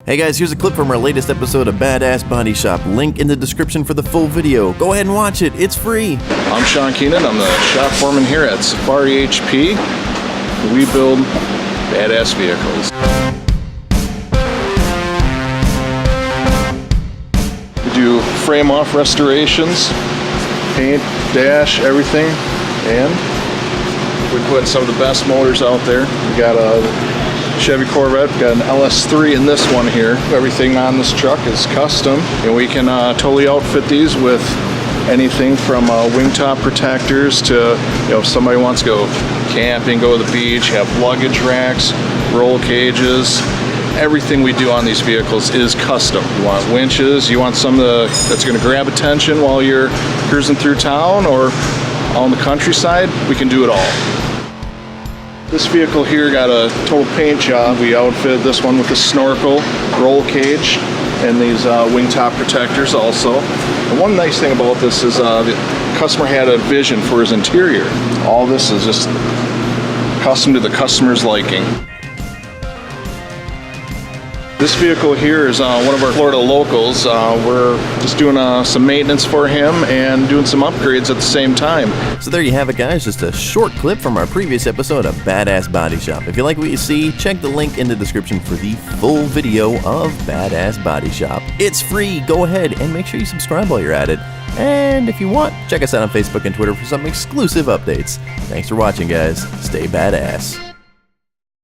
Hey guys, here's a clip from our latest episode of Badass Body Shop. Link in the description for the full video. Go ahead and watch it, it's free. I'm Sean Keenan, I'm the shop foreman here at Safari HP. We build badass vehicles. We do frame off restorations, paint, dash, everything, and we put some of the best motors out there. We got a Chevy Corvette, got an LS3 in this one here. Everything on this truck is custom, and we can totally outfit these with anything from wing top protectors to, if somebody wants to go camping, go to the beach, have luggage racks, roll cages. Everything we do on these vehicles is custom. You want winches, you want something that's going to grab attention while you're cruising through town or on the countryside, we can do it all. This vehicle here got a total paint job. We outfitted this one with a snorkel, roll cage, and these wing top protectors also. And one nice thing about this is the customer had a vision for his interior. All this is just custom to the customer's liking. This vehicle here is one of our Florida locals. We're just doing some maintenance for him and doing some upgrades at the same time. So there you have it guys, just a short clip from our previous episode of Badass Body Shop. If you like what you see, check the link in the description for the full video of Badass Body Shop. It's free, go ahead and make sure you subscribe while you're at it. And if you want, check us out on Facebook and Twitter for some exclusive updates. Thanks for watching guys, stay badass.